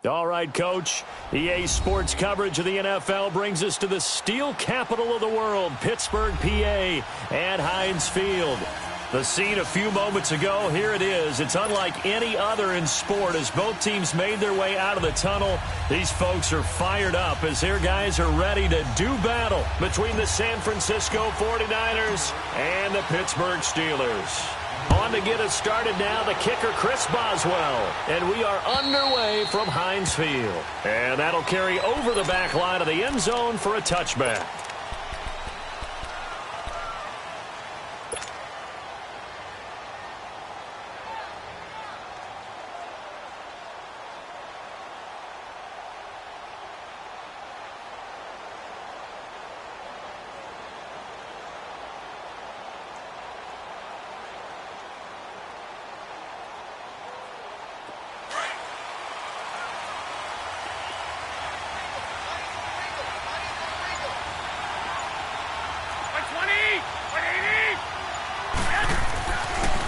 All right, Coach. EA Sports coverage of the NFL brings us to the steel capital of the world, Pittsburgh, PA, at Heinz Field. The scene a few moments ago, here it is. It's unlike any other in sport as both teams made their way out of the tunnel. These folks are fired up as their guys are ready to do battle between the San Francisco 49ers and the Pittsburgh Steelers. On to get us started now, the kicker, Chris Boswell. And we are underway from Heinz Field. And that'll carry over the back line of the end zone for a touchback.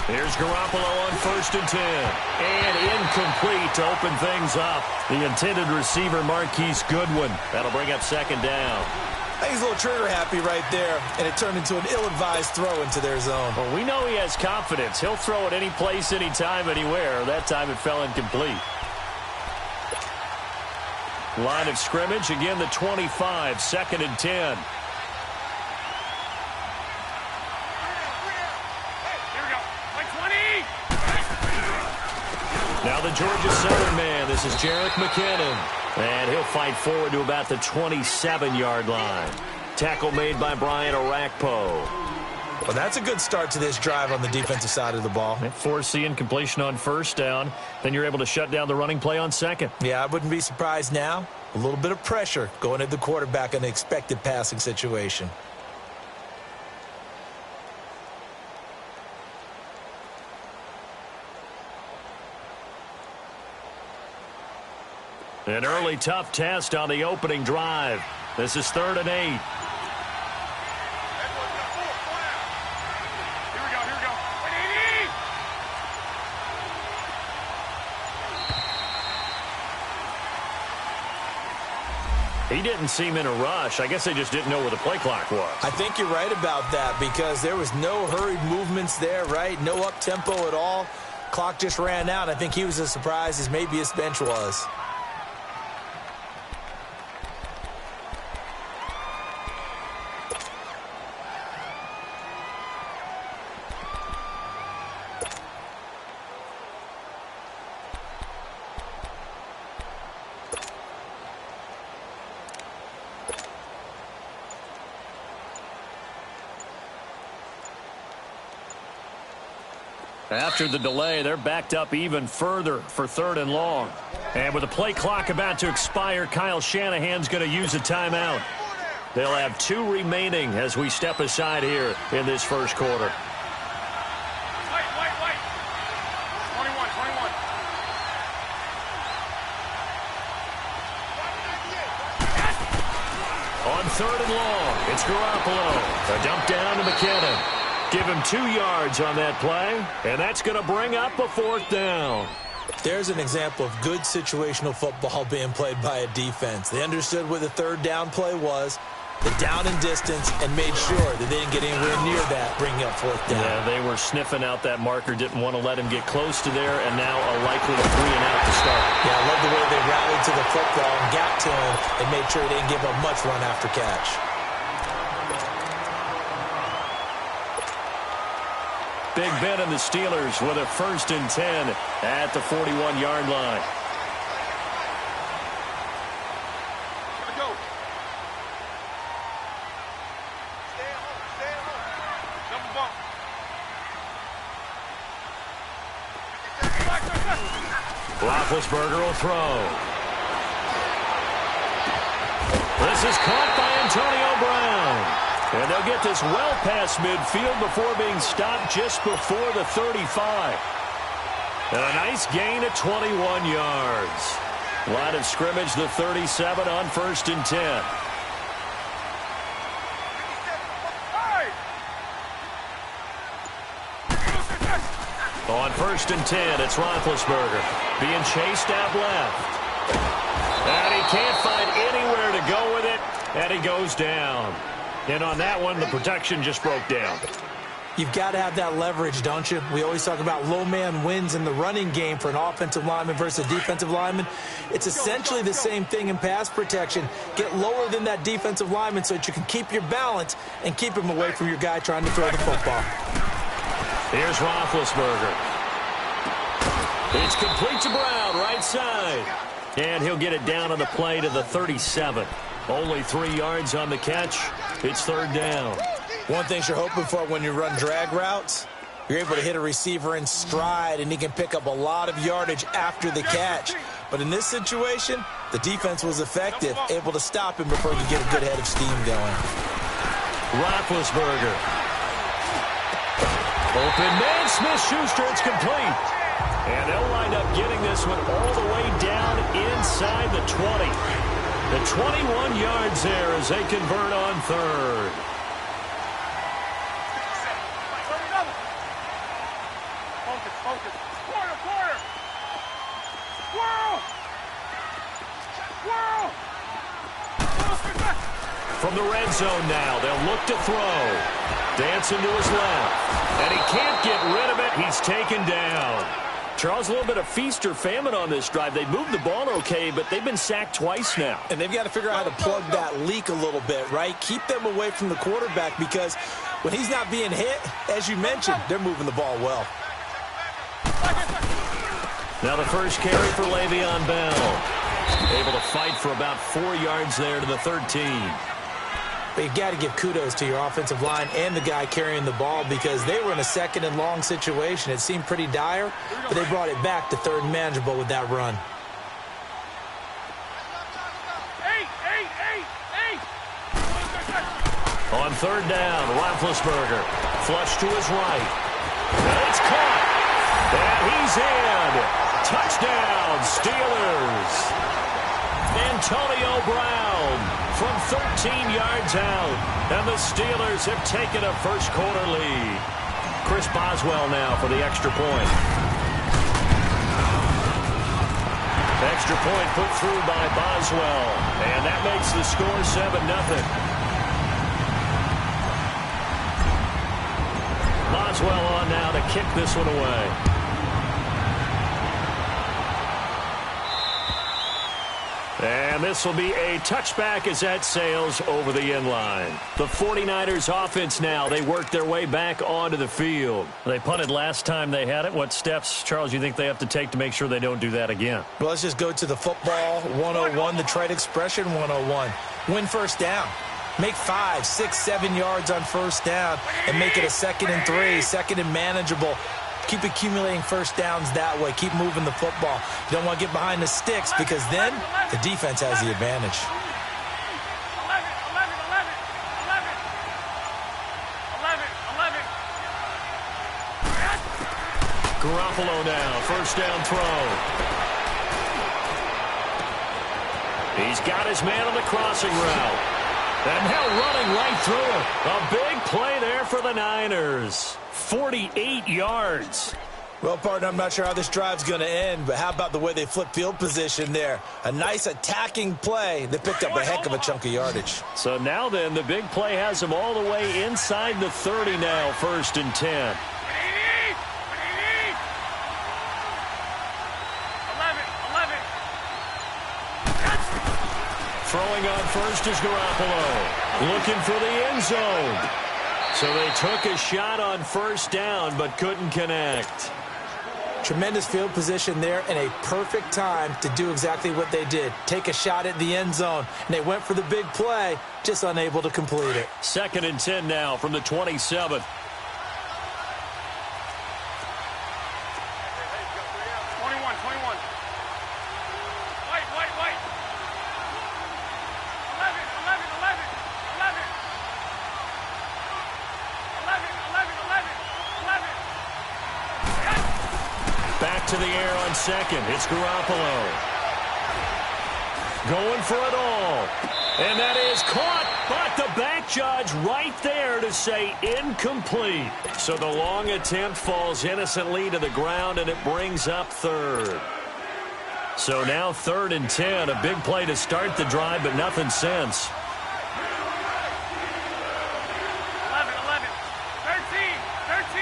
Here's Garoppolo on 1st and 10. And incomplete to open things up. The intended receiver, Marquise Goodwin. That'll bring up 2nd down. I think he's a little trigger happy right there, and it turned into an ill-advised throw into their zone. Well, we know he has confidence. He'll throw it any place, anytime, anywhere. That time it fell incomplete. Line of scrimmage, again the 25, 2nd and 10. Now the Georgia Southern man, this is Jerick McKinnon. And he'll fight forward to about the 27-yard line. Tackle made by Brian Orakpo. Well, that's a good start to this drive on the defensive side of the ball. Force the incompletion on 1st down. Then you're able to shut down the running play on 2nd. Yeah, I wouldn't be surprised now. A little bit of pressure going at the quarterback in the expected passing situation. An early tough test on the opening drive. This is 3rd and 8. Here we go. He didn't seem in a rush. I guess they just didn't know where the play clock was. I think you're right about that because there was no hurried movements there, right? No up-tempo at all. Clock just ran out. I think he was as surprised as maybe his bench was. After the delay, they're backed up even further for 3rd and long. And with the play clock about to expire, Kyle Shanahan's going to use a timeout. They'll have 2 remaining as we step aside here in this first quarter. Wait. 21. On 3rd and long, it's Garoppolo. A dump down to McKinnon. Give him 2 yards on that play, and that's going to bring up a 4th down. There's an example of good situational football being played by a defense. They understood where the 3rd down play was, the down and distance, and made sure that they didn't get anywhere near that, bringing up 4th down. Yeah, they were sniffing out that marker, didn't want to let him get close to there, and now a likely 3 and out to start. Yeah, I love the way they rallied to the football and got to him and made sure they didn't give up much run after catch. Big Ben and the Steelers with a 1st and 10 at the 41-yard line. Gotta go. Stay at home. Double bump. Roethlisberger will throw. This is caught by Antonio Brown. And they'll get this well past midfield before being stopped just before the 35. And a nice gain at 21 yards. Line of scrimmage, the 37 on 1st and 10. On 1st and 10, it's Roethlisberger being chased out left. And he can't find anywhere to go with it, and he goes down. And on that one, the protection just broke down. You've got to have that leverage, don't you? We always talk about low man wins in the running game for an offensive lineman versus a defensive lineman. It's essentially the same thing in pass protection. Get lower than that defensive lineman so that you can keep your balance and keep him away from your guy trying to throw the football. Here's Roethlisberger. It's complete to Brown, right side. And he'll get it down on the play to the 37. Only 3 yards on the catch. It's third down. One thing you're hoping for when you run drag routes, you're able to hit a receiver in stride, and he can pick up a lot of yardage after the catch. But in this situation, the defense was effective, able to stop him before he could get a good head of steam going. Roethlisberger. Open man, Smith-Schuster, it's complete. And they'll wind up getting this one all the way down inside the 20. The 21 yards there as they convert on third. Focus. Quarter. Whirl. From the red zone now, they'll look to throw. Dancing to his left. And he can't get rid of it. He's taken down. Charles, a little bit of feast or famine on this drive. They moved the ball okay, but they've been sacked twice now. And they've got to figure out how to plug that leak a little bit, right? Keep them away from the quarterback because when he's not being hit, as you mentioned, they're moving the ball well. Now the first carry for Le'Veon Bell. Able to fight for about 4 yards there to the 13. But you've got to give kudos to your offensive line and the guy carrying the ball because they were in a second and long situation. It seemed pretty dire, but they brought it back to third and manageable with that run. On third down, Roethlisberger. Flush to his right. And it's caught. And he's in. Touchdown, Steelers. Antonio Brown from 13 yards out. And the Steelers have taken a first-quarter lead. Chris Boswell now for the extra point. Extra point put through by Boswell. And that makes the score 7-0. Boswell on now to kick this one away. And this will be a touchback as that sails over the end line. The 49ers offense now, they work their way back onto the field. They punted last time they had it. What steps, Charles, you think they have to take to make sure they don't do that again? Well, let's just go to the football 101, the trade expression 101. Win first down. Make 5, 6, 7 yards on first down and make it a 2nd and 3, second and manageable. Keep accumulating first downs that way. Keep moving the football. You don't want to get behind the sticks because then the defense has the advantage. 11. Garoppolo now, first down throw. He's got his man on the crossing route. And now running right through it. A big play there for the Niners. 48 yards. Well, partner, I'm not sure how this drive's going to end, but how about the way they flip field position there? A nice attacking play. They picked up a heck of a chunk of yardage. So now then, the big play has them all the way inside the 30 now, 1st and 10. Throwing on first is Garoppolo. Looking for the end zone. So they took a shot on first down, but couldn't connect. Tremendous field position there and a perfect time to do exactly what they did. Take a shot at the end zone. And they went for the big play, just unable to complete it. 2nd and 10 now from the 27th. 21. White. 11. Back to the air on second. It's Garoppolo. Going for it all. And that is caught, but the back judge right there to say incomplete. So the long attempt falls innocently to the ground, and it brings up third. So now 3rd and 10, a big play to start the drive, but nothing since. 11, 11, 13, 13.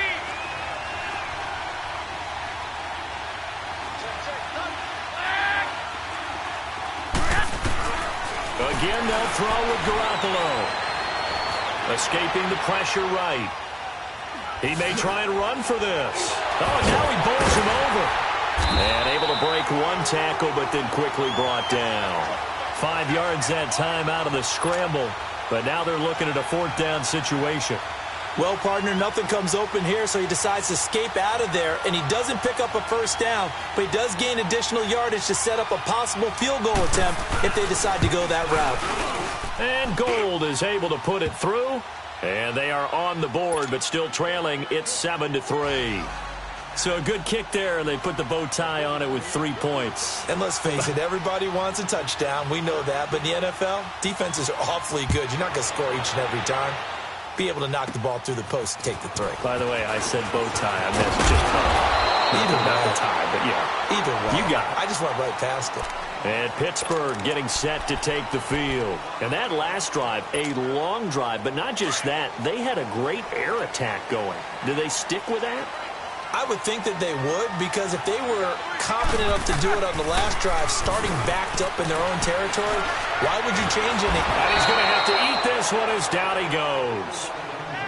Again, they'll throw with Garoppolo. Escaping the pressure right. He may try and run for this. Oh, now he bowls him over. And able to break one tackle, but then quickly brought down. 5 yards that time out of the scramble. But now they're looking at a 4th down situation. Well, partner, nothing comes open here, so he decides to escape out of there, and he doesn't pick up a 1st down, but he does gain additional yardage to set up a possible field goal attempt if they decide to go that route. And Gold is able to put it through, and they are on the board, but still trailing. It's 7-3. So a good kick there, and they put the bow tie on it with 3 points. And let's face it, everybody wants a touchdown. We know that, but in the NFL, defenses are awfully good. You're not going to score each and every time. Be able to knock the ball through the post and take the 3. By the way, I said bow tie. I meant just bow. Either not way. the tie, but yeah. Either way. You got it. I just went right past it. And Pittsburgh getting set to take the field. And that last drive, a long drive, but not just that. They had a great air attack going. Do they stick with that? I would think that they would, because if they were confident enough to do it on the last drive, starting backed up in their own territory, why would you change anything? And he's going to have to eat this one as down he goes.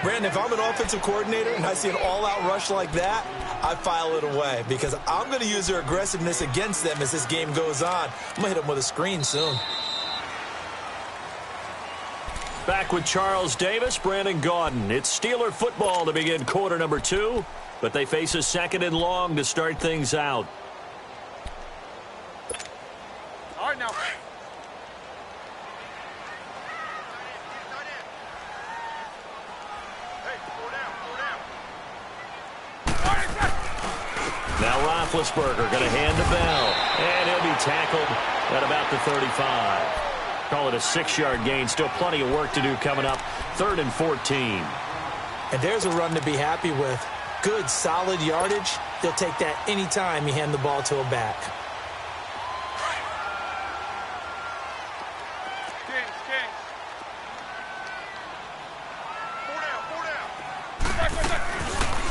Brandon, if I'm an offensive coordinator and I see an all-out rush like that, I file it away, because I'm going to use their aggressiveness against them as this game goes on. I'm going to hit them with a screen soon. Back with Charles Davis, Brandon Gaudin. It's Steeler football to begin quarter number 2. But they face a 2nd and long to start things out. All right, now. Now Roethlisberger going to hand to Bell. And he'll be tackled at about the 35. Call it a 6-yard gain. Still plenty of work to do coming up. 3rd and 14. And there's a run to be happy with. Good, solid yardage. They'll take that anytime you hand the ball to a back. Kings, Kings. 4 down, 4 down.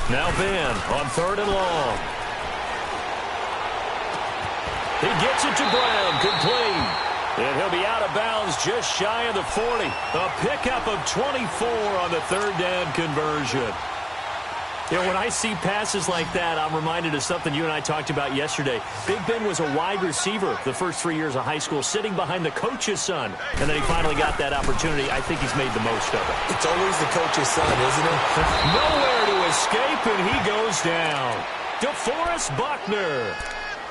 Now Ben on 3rd and long. He gets it to Brown, complete. And he'll be out of bounds just shy of the 40. A pickup of 24 on the 3rd down conversion. You know, when I see passes like that, I'm reminded of something you and I talked about yesterday. Big Ben was a wide receiver the first 3 years of high school, sitting behind the coach's son. And then he finally got that opportunity. I think he's made the most of it. It's always the coach's son, isn't it? Nowhere to escape, and he goes down. DeForest Buckner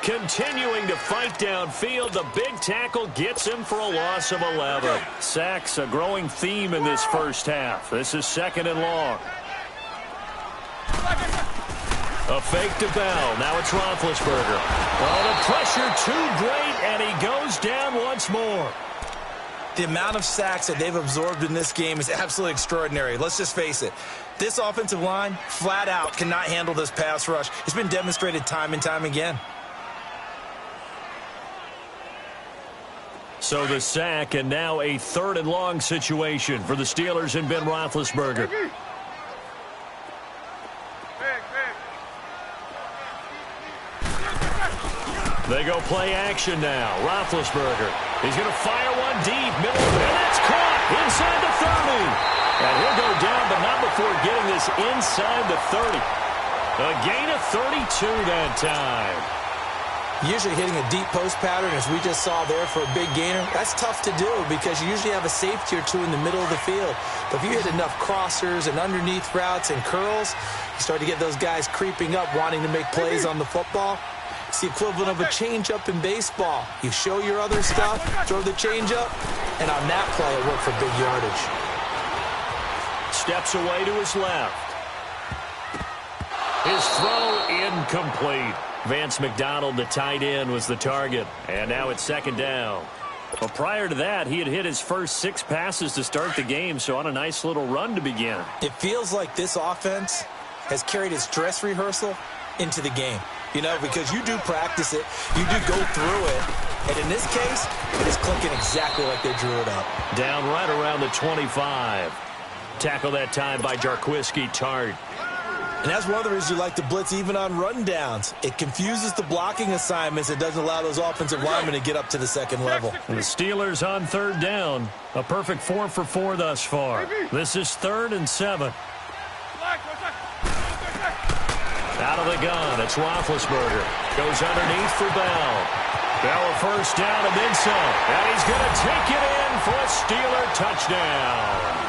continuing to fight downfield. The big tackle gets him for a loss of 11. Sacks, a growing theme in this first half. This is 2nd and long. A fake to Bell. Now it's Roethlisberger. Oh, the pressure too great, and he goes down once more. The amount of sacks that they've absorbed in this game is absolutely extraordinary. Let's just face it. This offensive line, flat out, cannot handle this pass rush. It's been demonstrated time and time again. So the sack, and now a 3rd and long situation for the Steelers and Ben Roethlisberger. They go play action now. Roethlisberger. He's going to fire one deep. Middle, and that's caught inside the 30. And he'll go down, but not before getting this inside the 30. A gain of 32 that time. Usually hitting a deep post pattern, as we just saw there for a big gainer, that's tough to do because you usually have a safety or two in the middle of the field. But if you hit enough crossers and underneath routes and curls, you start to get those guys creeping up, wanting to make plays on the football. It's the equivalent of a changeup in baseball. You show your other stuff, throw the changeup, and on that play, it worked for big yardage. Steps away to his left. His throw incomplete. Vance McDonald, the tight end, was the target. And now it's 2nd down. But prior to that, he had hit his first 6 passes to start the game, so on a nice little run to begin. It feels like this offense has carried its dress rehearsal into the game. you know, because you do practice it, you do go through it, and in this case, it is clicking exactly like they drew it up. Down right around the 25. Tackle that time by Jarquiski Tart. And that's one of the reasons you like to blitz even on rundowns. It confuses the blocking assignments. It doesn't allow those offensive linemen to get up to the second level. And the Steelers on third down. A perfect 4 for 4 thus far. This is 3rd and 7. Out of the gun, it's Roethlisberger. Goes underneath for Bell. Bell a first down and then some. And he's going to take it in for a Steeler touchdown.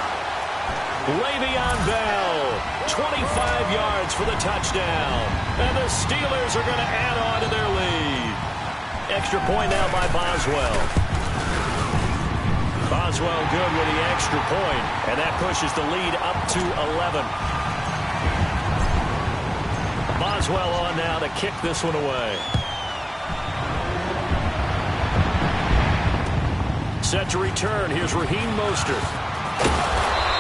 Le'Veon Bell, 25 yards for the touchdown. And the Steelers are going to add on to their lead. Extra point now by Boswell. Boswell good with the extra point, and that pushes the lead up to 11. Boswell on now to kick this one away. Set to return. Here's Raheem Mostert.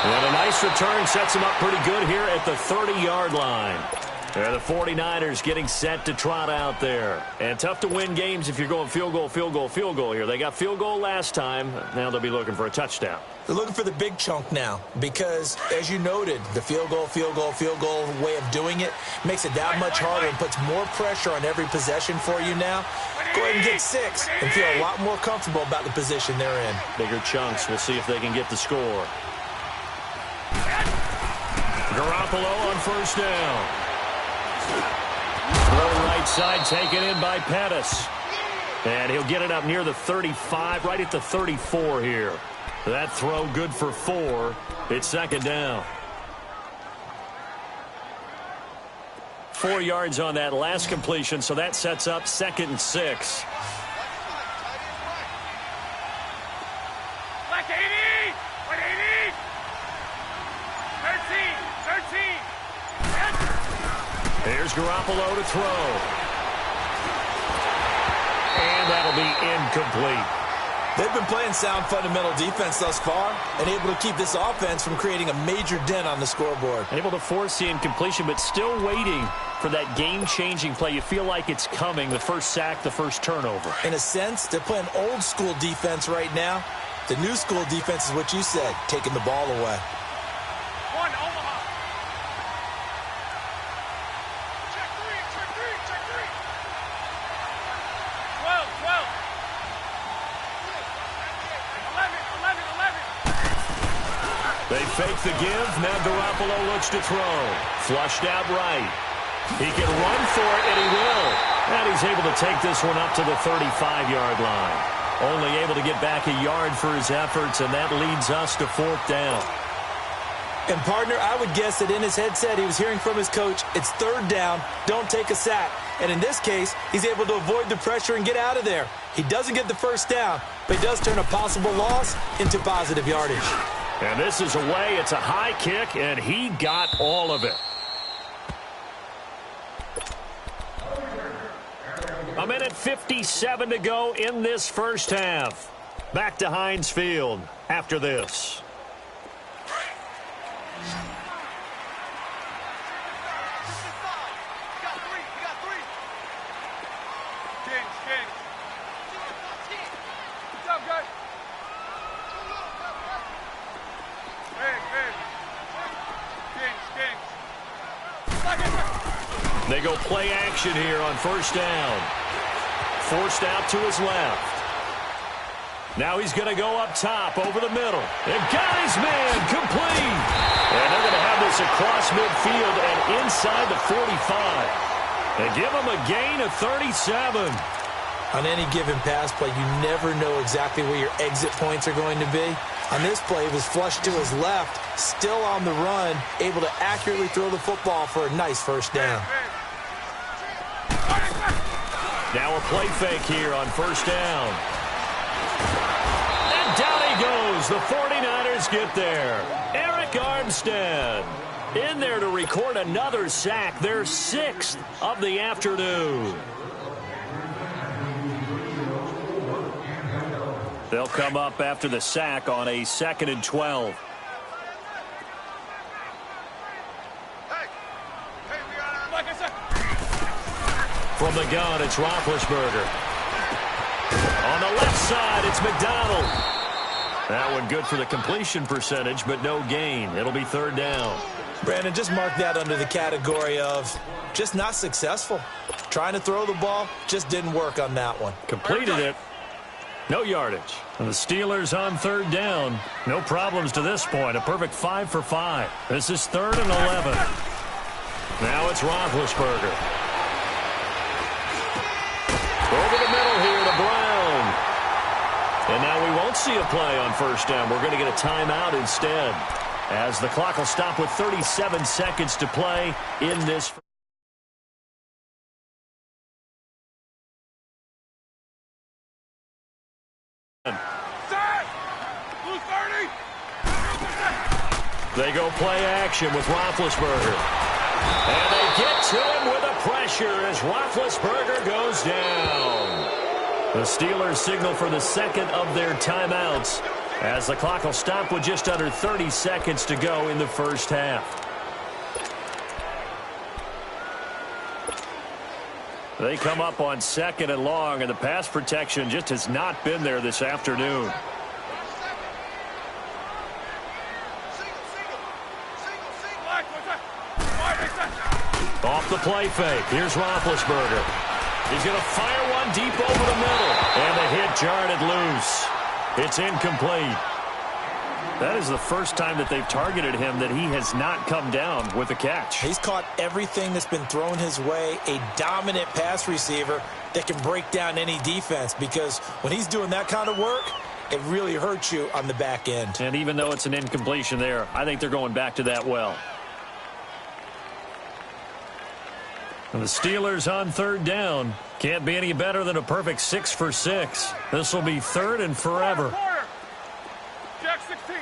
And a nice return sets him up pretty good here at the 30-yard line. The 49ers getting set to trot out there. And tough to win games if you're going field goal, field goal, field goal here. They got field goal last time. Now they'll be looking for a touchdown. They're looking for the big chunk now because, as you noted, the field goal way of doing it makes it that much harder and puts more pressure on every possession for you now. Go ahead and get 6 and feel a lot more comfortable about the position they're in. Bigger chunks. We'll see if they can get the score. Garoppolo on first down. Throw right side taken in by Pettis. And he'll get it up near the 35, right at the 34 here. That throw good for 4. It's 2nd down. 4 yards on that last completion, so that sets up 2nd and 6. Black 80! White 80! 13! Here's Garoppolo to throw. And that'll be incomplete. They've been playing sound fundamental defense thus far and able to keep this offense from creating a major dent on the scoreboard. Able to force the incompletion, but still waiting for that game-changing play. You feel like it's coming, the first sack, the first turnover. In a sense, they're playing old-school defense right now. The new-school defense is what you said, taking the ball away. 1, Omaha. Check 3. 12. 11. They fake the give. Now Garoppolo looks to throw. Flushed out right. He can run for it, and he will. And he's able to take this one up to the 35-yard line. Only able to get back a yard for his efforts, and that leads us to 4th down. And, partner, I would guess that in his headset he was hearing from his coach, it's 3rd down, don't take a sack. And in this case, he's able to avoid the pressure and get out of there. He doesn't get the first down, but he does turn a possible loss into positive yardage. And this is away. It's a high kick, and he got all of it. A minute 57 to go in this first half. Back to Heinz Field after this. They go play action here on first down. Forced out to his left. Now he's going to go up top over the middle. And got his man complete. And they're going to have this across midfield and inside the 45. They give him a gain of 37. On any given pass play, you never know exactly where your exit points are going to be. On this play, it was flushed to his left, still on the run, able to accurately throw the football for a nice first down. Now a play fake here on first down. And down he goes. The 49ers get there. Eric Armstead in there to record another sack, their 6th of the afternoon. They'll come up after the sack on a 2nd and 12. From the gun, it's Roethlisberger. On the left side, it's McDonald. That one good for the completion percentage, but no gain. It'll be third down. Brandon, just mark that under the category of just not successful. Trying to throw the ball, just didn't work on that one. Completed it. No yardage. And the Steelers on third down. No problems to this point. A perfect 5 for 5. This is 3rd and 11. Now it's Roethlisberger. Over the middle here to Brown. And now we won't see a play on first down. We're going to get a timeout instead, as the clock will stop with 37 seconds to play in this. They go play action with Roethlisberger. And they get to him with a pressure as Roethlisberger goes down. The Steelers signal for the second of their timeouts, as the clock will stop with just under 30 seconds to go in the first half. They come up on 2nd and long, and the pass protection just has not been there this afternoon. Off the play fake. Here's Roethlisberger. He's going to fire one deep over the middle. And the hit jarred it loose. It's incomplete. That is the first time that they've targeted him that he has not come down with a catch. He's caught everything that's been thrown his way. A dominant pass receiver that can break down any defense, because when he's doing that kind of work, it really hurts you on the back end. And even though it's an incompletion there, I think they're going back to that well. And the Steelers on third down. Can't be any better than a perfect 6 for 6. This will be 3rd and forever. Jack 16.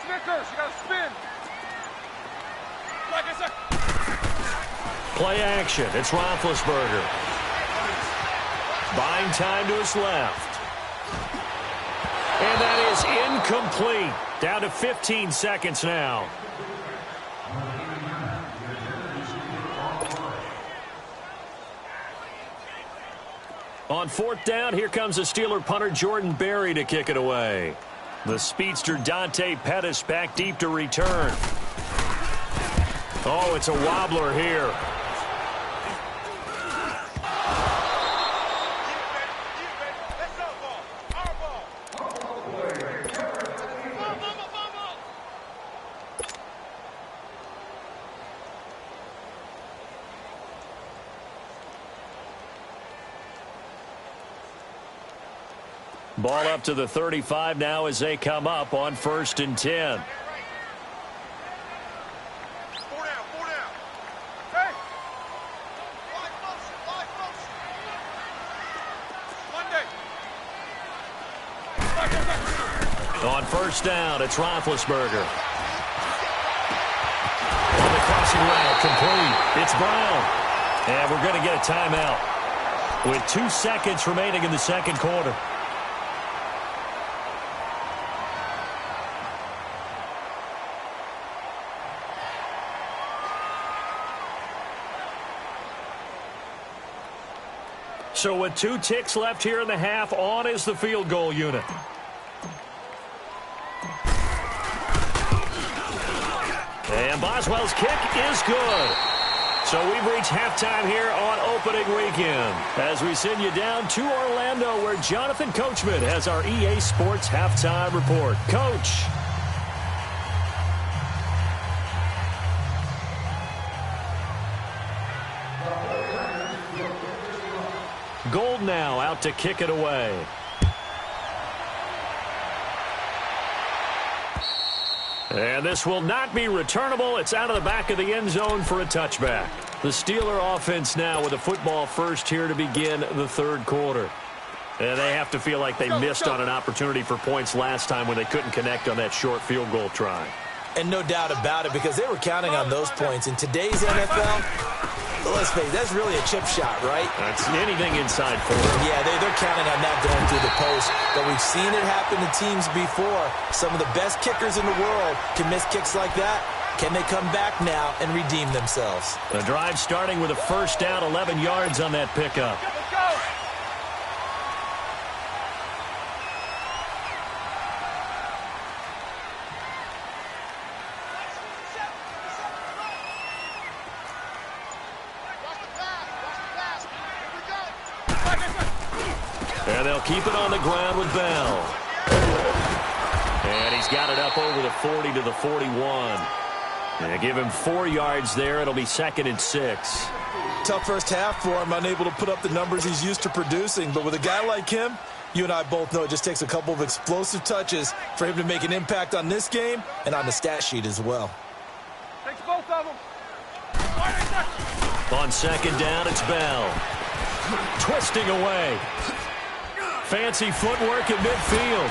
Snickers, you got to spin. Like I said. Play action. It's Roethlisberger. Buying time to his left. And that is incomplete. Down to 15 seconds now. On 4th down, here comes the Steeler punter Jordan Berry to kick it away. The speedster Dante Pettis back deep to return. Oh, it's a wobbler here. Ball up to the 35 now as they come up on 1st and 10. 4 down, 4 down. Hey! Live motion, live motion. Monday. On 1st down, it's Roethlisberger. On the crossing route, complete. It's Brown. And we're going to get a timeout with 2 seconds remaining in the second quarter. So with 2 ticks left here in the half, on is the field goal unit. And Boswell's kick is good. So we've reached halftime here on opening weekend, as we send you down to Orlando, where Jonathan Coachman has our EA Sports halftime report. Coach. Gold now out to kick it away. And this will not be returnable. It's out of the back of the end zone for a touchback. The Steeler offense now with a football first here to begin the third quarter. And they have to feel like they missed on an opportunity for points last time when they couldn't connect on that short field goal try. And no doubt about it, because they were counting on those points. In today's NFL, let's face it, that's really a chip shot, right? That's anything inside 4. Yeah, they're counting on that going through the post. But we've seen it happen to teams before. Some of the best kickers in the world can miss kicks like that. Can they come back now and redeem themselves? The drive starting with a first down, 11 yards on that pickup. Let's go. And they'll keep it on the ground with Bell. And he's got it up over the 40 to the 41. And give him 4 yards there. It'll be 2nd and 6. Tough first half for him, unable to put up the numbers he's used to producing. But with a guy like him, you and I both know it just takes a couple of explosive touches for him to make an impact on this game and on the stat sheet as well. Takes both of them. On 2nd down, it's Bell. Twisting away. Fancy footwork in midfield.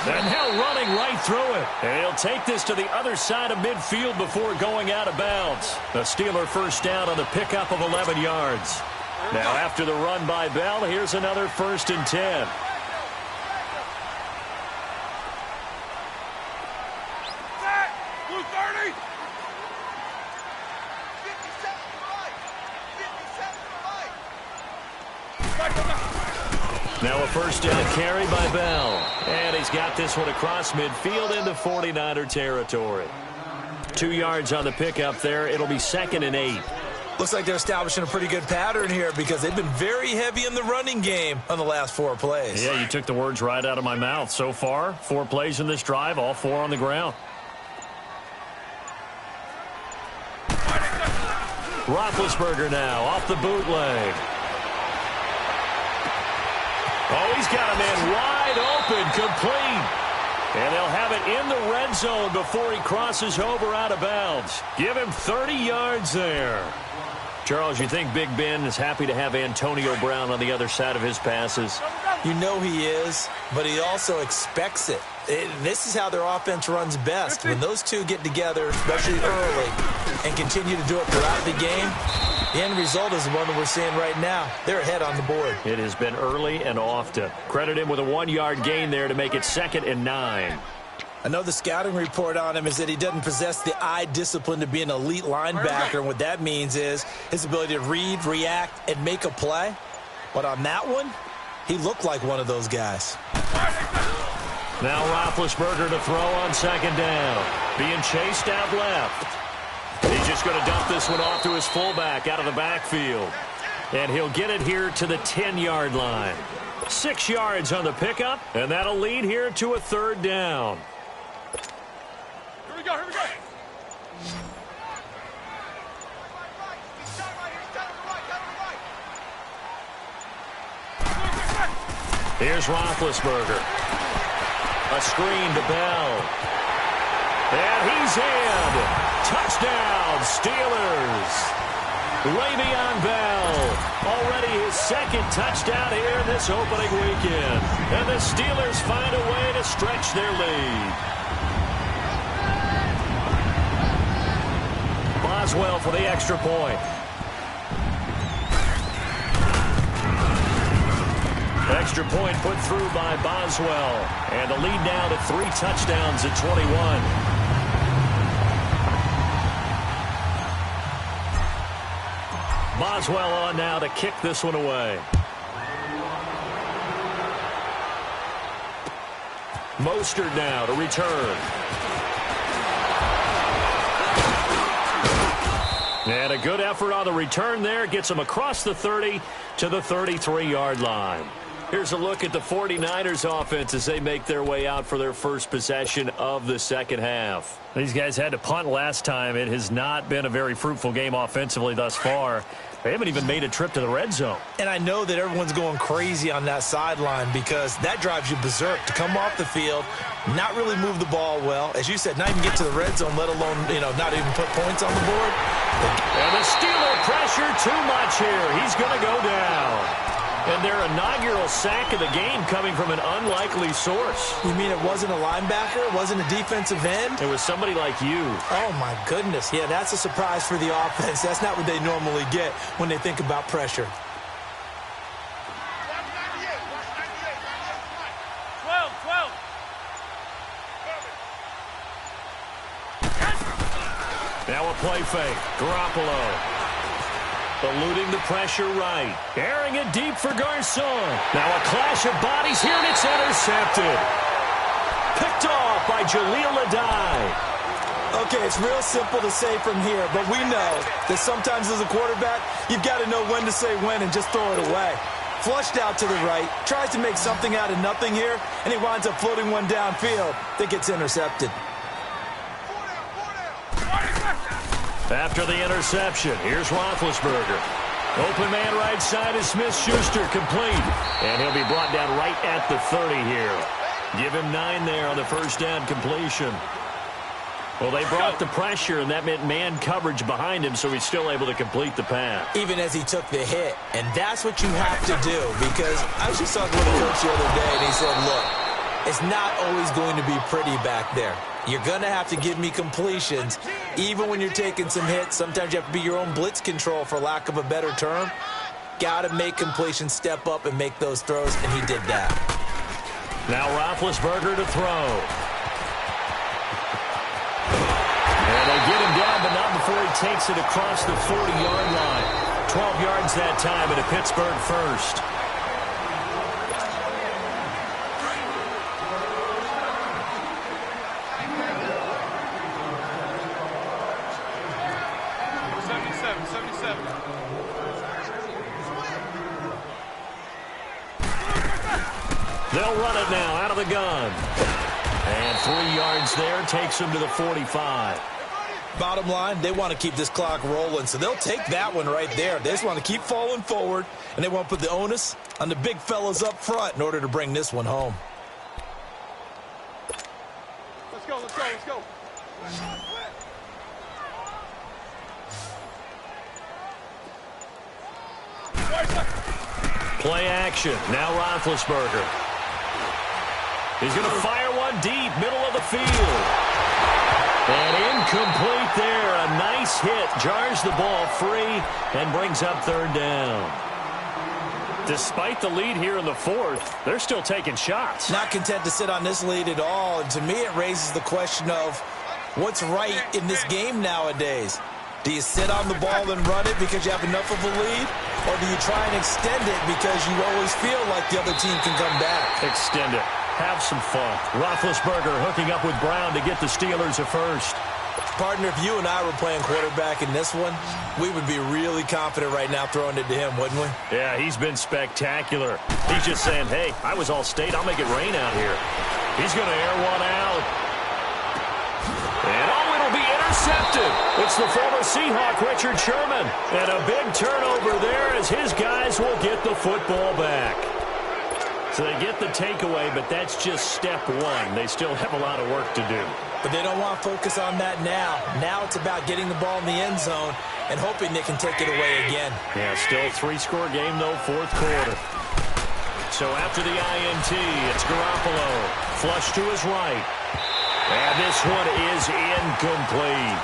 And now running right through it. And he'll take this to the other side of midfield before going out of bounds. The Steeler first down on the pickup of 11 yards. Now after the run by Bell, here's another 1st and 10. Blue 30. 57 right. Now a first down carry by Bell. And he's got this one across midfield into 49er territory. 2 yards on the pickup there. It'll be 2nd and 8. Looks like they're establishing a pretty good pattern here because they've been very heavy in the running game on the last 4 plays. Yeah, you took the words right out of my mouth. So far, 4 plays in this drive, all 4 on the ground. Roethlisberger now off the bootleg. Oh, he's got a man wide open, complete. And they'll have it in the red zone before he crosses over out of bounds. Give him 30 yards there. Charles, you think Big Ben is happy to have Antonio Brown on the other side of his passes? You know he is, but he also expects it. This is how their offense runs best. When those two get together, especially early, and continue to do it throughout the game, the end result is the one that we're seeing right now. They're ahead on the board. It has been early and often. Credit him with a 1-yard gain there to make it 2nd and 9. I know the scouting report on him is that he doesn't possess the eye discipline to be an elite linebacker, and what that means is his ability to read, react, and make a play. But on that one, he looked like one of those guys. Now Roethlisberger to throw on 2nd down. Being chased out left. He's just going to dump this one off to his fullback out of the backfield. And he'll get it here to the 10-yard line. 6 yards on the pickup, and that'll lead here to a 3rd down. Here we go, here we go. Here's Roethlisberger. A screen to Bell. And he's in. Touchdown, Steelers. Le'Veon Bell, already his 2nd touchdown here in this opening weekend. And the Steelers find a way to stretch their lead. Boswell for the extra point. Extra point put through by Boswell. And the lead now to 3 touchdowns at 21. Boswell on now to kick this one away. Mostert now to return. And a good effort on the return there. Gets him across the 30 to the 33-yard line. Here's a look at the 49ers offense as they make their way out for their first possession of the second half. These guys had to punt last time. It has not been a very fruitful game offensively thus far. They haven't even made a trip to the red zone. And I know that everyone's going crazy on that sideline because that drives you berserk to come off the field, not really move the ball well. As you said, not even get to the red zone, let alone, not even put points on the board. And the Steeler pressure too much here. He's going to go down. And their inaugural sack of the game coming from an unlikely source. You mean it wasn't a linebacker? It wasn't a defensive end? It was somebody like you. Oh, my goodness. Yeah, that's a surprise for the offense. That's not what they normally get when they think about pressure. 12. Now a play fake. Garoppolo. Eluding the pressure right. Airing it deep for Garcon. Now a clash of bodies here, and it's intercepted. Picked off by Jaleel Adai. Okay, it's real simple to say from here, but we know that sometimes as a quarterback, you've got to know when to say when and just throw it away. Flushed out to the right, tries to make something out of nothing here, and he winds up floating one downfield that gets intercepted. After the interception, here's Roethlisberger. Open man right side is Smith-Schuster, complete. And he'll be brought down right at the 30 here. Give him 9 there on the first down completion. Well, they brought the pressure, and that meant man coverage behind him, so he's still able to complete the pass. Even as he took the hit, and that's what you have to do, because I was just talking with a coach the other day, and he said, look, it's not always going to be pretty back there. You're going to have to give me completions, even when you're taking some hits. Sometimes you have to be your own blitz control, for lack of a better term. Got to make completions, step up, and make those throws, and he did that. Now Roethlisberger to throw. And they get him down, but not before he takes it across the 40-yard line. 12 yards that time, and a Pittsburgh first. They'll run it now out of the gun. And 3 yards there takes them to the 45. Bottom line, they want to keep this clock rolling, so they'll take that one right there. They just want to keep falling forward, and they want to put the onus on the big fellas up front in order to bring this one home. Let's go, let's go, let's go. Play action. Now Roethlisberger. He's going to fire one deep, middle of the field. And incomplete there. A nice hit. Jars the ball free and brings up third down. Despite the lead here in the fourth, they're still taking shots. Not content to sit on this lead at all. And to me, it raises the question of what's right in this game nowadays. Do you sit on the ball and run it because you have enough of a lead? Or do you try and extend it because you always feel like the other team can come back? Extend it. Have some fun. Roethlisberger hooking up with Brown to get the Steelers a first. Partner, if you and I were playing quarterback in this one, we would be really confident right now throwing it to him, wouldn't we? Yeah, he's been spectacular. He's just saying, hey, I was all state. I'll make it rain out here. He's going to air one out. And oh, it'll be intercepted. It's the former Seahawk, Richard Sherman. And a big turnover there as his guys will get the football back. So they get the takeaway, but that's just step one. They still have a lot of work to do. But they don't want to focus on that now. Now it's about getting the ball in the end zone and hoping they can take it away again. Yeah, still a 3-score game, though, fourth quarter. So after the INT, it's Garoppolo. Flush to his right. And this one is incomplete.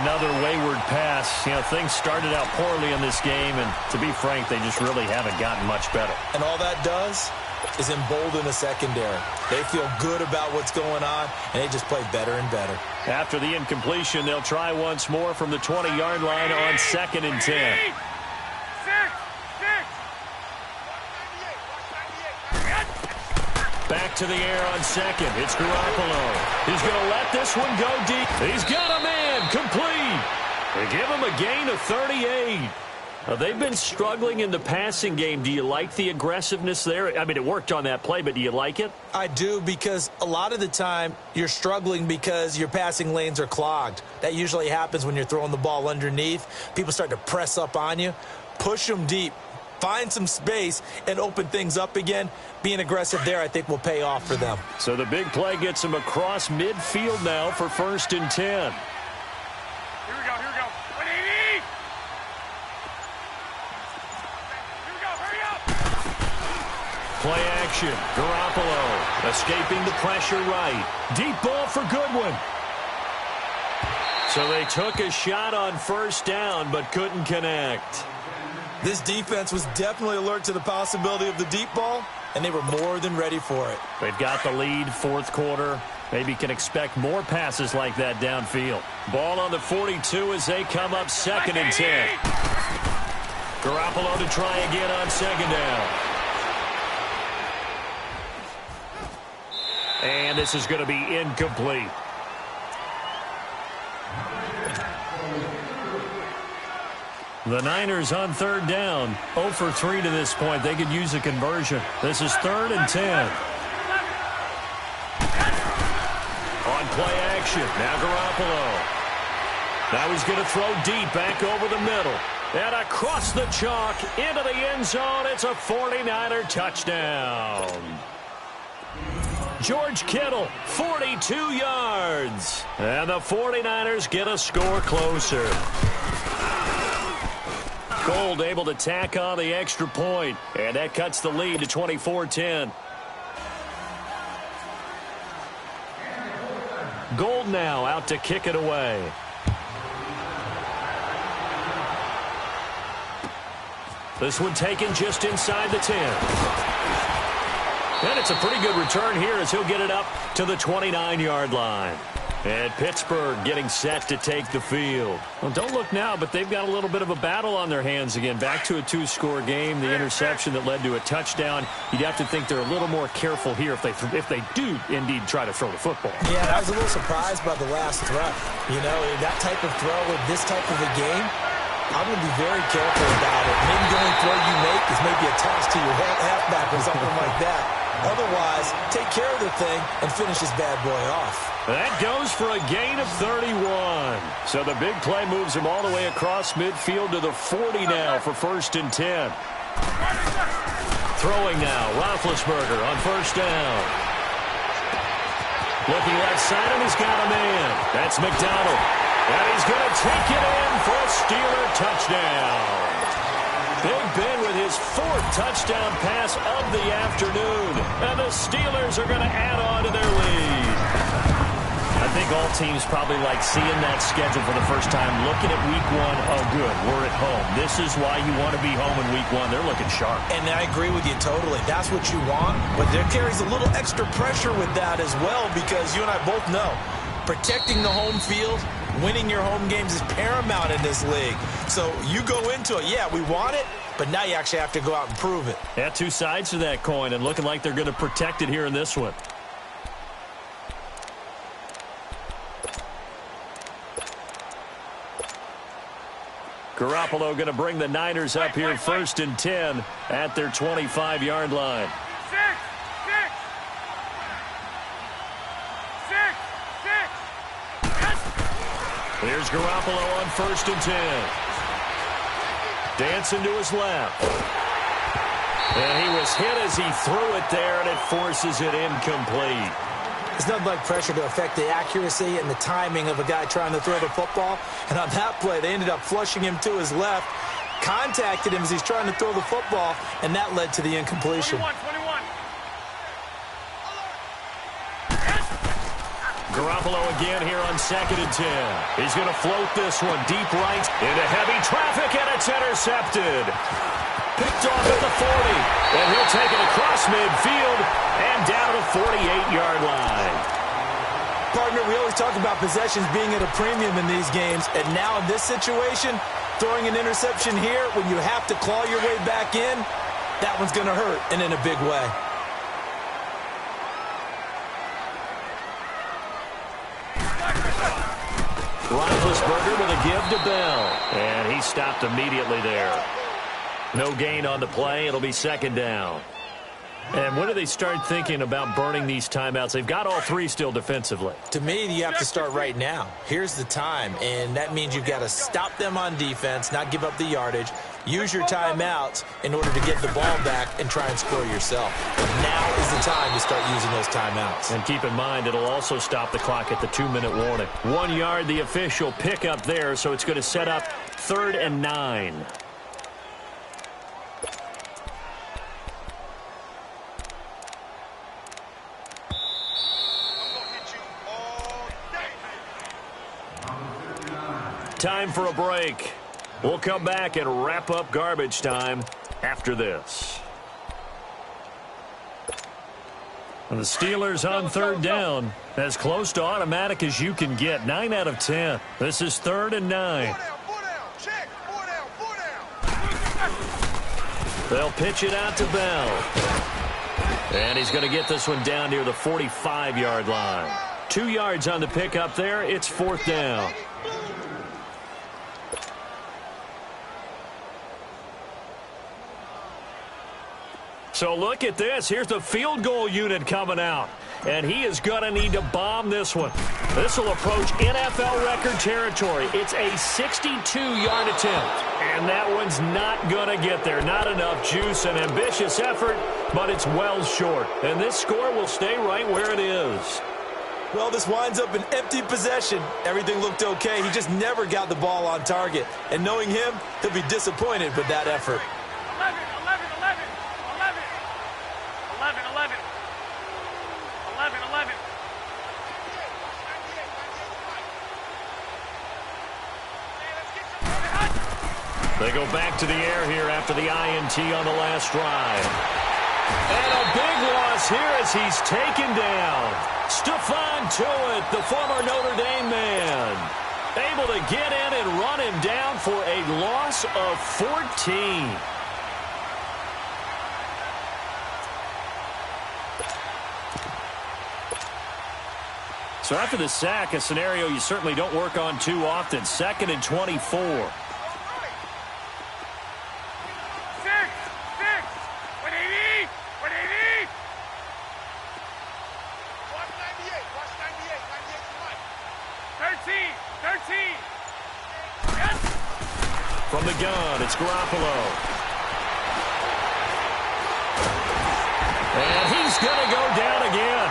Another wayward pass. You know, things started out poorly in this game, and to be frank, they just really haven't gotten much better. And all that does is embolden the secondary. They feel good about what's going on, and they just play better and better. After the incompletion, they'll try once more from the 20-yard line on 2nd and 10. Back to the air on second. It's Garoppolo. He's going to let this one go deep. He's got a man complete. They give him a gain of 38. They've been struggling in the passing game. Do you like the aggressiveness there? I mean, it worked on that play, but do you like it? I do, because a lot of the time you're struggling because your passing lanes are clogged. That usually happens when you're throwing the ball underneath. People start to press up on you. Push them deep. Find some space and open things up again. Being aggressive there, I think, will pay off for them. So the big play gets them across midfield now for 1st and 10. Here we go, here we go. 180! Here we go, hurry up! Play action. Garoppolo escaping the pressure right. Deep ball for Goodwin. So they took a shot on 1st down but couldn't connect. This defense was definitely alert to the possibility of the deep ball, and they were more than ready for it. They've got the lead, 4th quarter. Maybe can expect more passes like that downfield. Ball on the 42 as they come up 2nd and 10. Garoppolo to try again on 2nd down. And this is going to be incomplete. The Niners on 3rd down. 0 for 3 to this point. They could use a conversion. This is 3rd and 10. On play action. Now Garoppolo. Now he's going to throw deep back over the middle. And across the chalk into the end zone. It's a 49er touchdown. George Kittle, 42 yards. And the 49ers get a score closer. Gold able to tack on the extra point, and that cuts the lead to 24-10. Gold now out to kick it away. This one taken just inside the 10. And it's a pretty good return here as he'll get it up to the 29-yard line. And Pittsburgh getting set to take the field. Well, don't look now, but they've got a little bit of a battle on their hands again. Back to a 2-score game. The interception that led to a touchdown. You'd have to think they're a little more careful here if they do indeed try to throw the football. Yeah, I was a little surprised by the last throw. You know, that type of throw with this type of a game, I'm going to be very careful about it. Maybe the only throw you make is maybe a toss to your halfback or something like that. Otherwise, take care of the thing and finish this bad boy off. That goes for a gain of 31. So the big play moves him all the way across midfield to the 40 now for 1st and 10. Throwing now, Roethlisberger on 1st down. Looking left side, and he's got a man. That's McDonald. And he's going to take it in for a Steeler touchdown. Big Ben with his 4th touchdown pass of the afternoon. And the Steelers are going to add on to their lead. I think all teams probably like seeing that schedule for the first time, looking at week 1. Oh, good, we're at home. This is why you want to be home in week 1. They're looking sharp. And I agree with you totally. That's what you want. But there carries a little extra pressure with that as well, because you and I both know protecting the home field, winning your home games is paramount in this league. So you go into it, yeah, we want it, but now you actually have to go out and prove it. Yeah, 2 sides to that coin, and looking like they're going to protect it here in this one. Garoppolo going to bring the Niners up here 1st and 10 at their 25-yard line. Here's Garoppolo on 1st and 10. Dancing to his left. And he was hit as he threw it there, and it forces it incomplete. It's nothing like pressure to affect the accuracy and the timing of a guy trying to throw the football. And on that play, they ended up flushing him to his left, contacted him as he's trying to throw the football, and that led to the incompletion. 21. Garoppolo again here on 2nd and 10. He's going to float this one deep right into heavy traffic, and it's intercepted. Picked off at the 40, and he'll take it across midfield and down to the 48-yard line. Partner, we always talk about possessions being at a premium in these games, and now in this situation, throwing an interception here when you have to claw your way back in, that one's going to hurt, and in a big way. Roethlisberger with a give to Bell, and he stopped immediately there. No gain on the play. It'll be 2nd down. And when do they start thinking about burning these timeouts? They've got all 3 still defensively. To me, you have to start right now. Here's the time, and that means you've got to stop them on defense, not give up the yardage, use your timeouts in order to get the ball back and try and score yourself. Now is the time to start using those timeouts. And keep in mind, it'll also stop the clock at the 2-minute warning. 1 yard, the official pick up there, so it's going to set up 3rd and 9. Time for a break. We'll come back and wrap up garbage time after this. The Steelers on third down. As close to automatic as you can get. 9 out of 10. This is 3rd and 9. Check. 4 down. They'll pitch it out to Bell. And he's going to get this one down near the 45-yard line. 2 yards on the pickup there. It's 4th down. So look at this. Here's the field goal unit coming out. And he is going to need to bomb this one. This will approach NFL record territory. It's a 62-yard attempt. And that one's not going to get there. Not enough juice. An ambitious effort, but it's well short. And this score will stay right where it is. Well, this winds up an empty possession. Everything looked okay. He just never got the ball on target. And knowing him, he'll be disappointed with that effort. 11. They go back to the air here after the INT on the last drive. And a big loss here as he's taken down. Stephon Tuitt, the former Notre Dame man, able to get in and run him down for a loss of 14. So after the sack, a scenario you certainly don't work on too often. 2nd and 24. From the gun, it's Garoppolo. And he's going to go down again.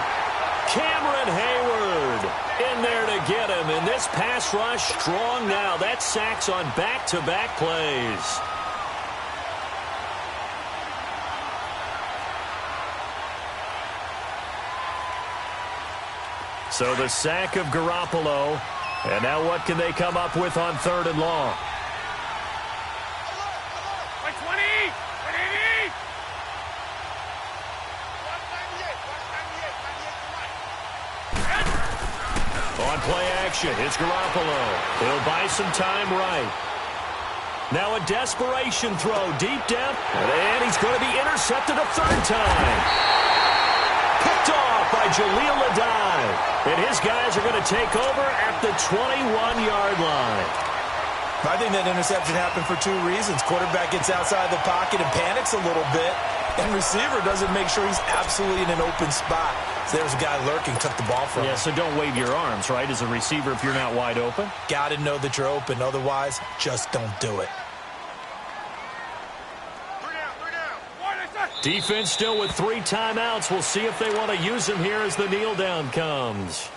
Cameron Hayward in there to get him. And this pass rush strong now. That's sacks on back-to-back plays. So the sack of Garoppolo. And now what can they come up with on 3rd and long? On play action, it's Garoppolo. He'll buy some time right. Now a desperation throw deep down. And he's going to be intercepted a 3rd time. Picked off by Jaleel Adai. And his guys are going to take over at the 21-yard line. I think that interception happened for 2 reasons. Quarterback gets outside the pocket and panics a little bit. And receiver doesn't make sure he's absolutely in an open spot. So there's a guy lurking, took the ball from him. Yeah, so don't wave your arms, right, as a receiver if you're not wide open. Got to know that you're open. Otherwise, just don't do it. Defense still with 3 timeouts. We'll see if they want to use them here as the kneel down comes.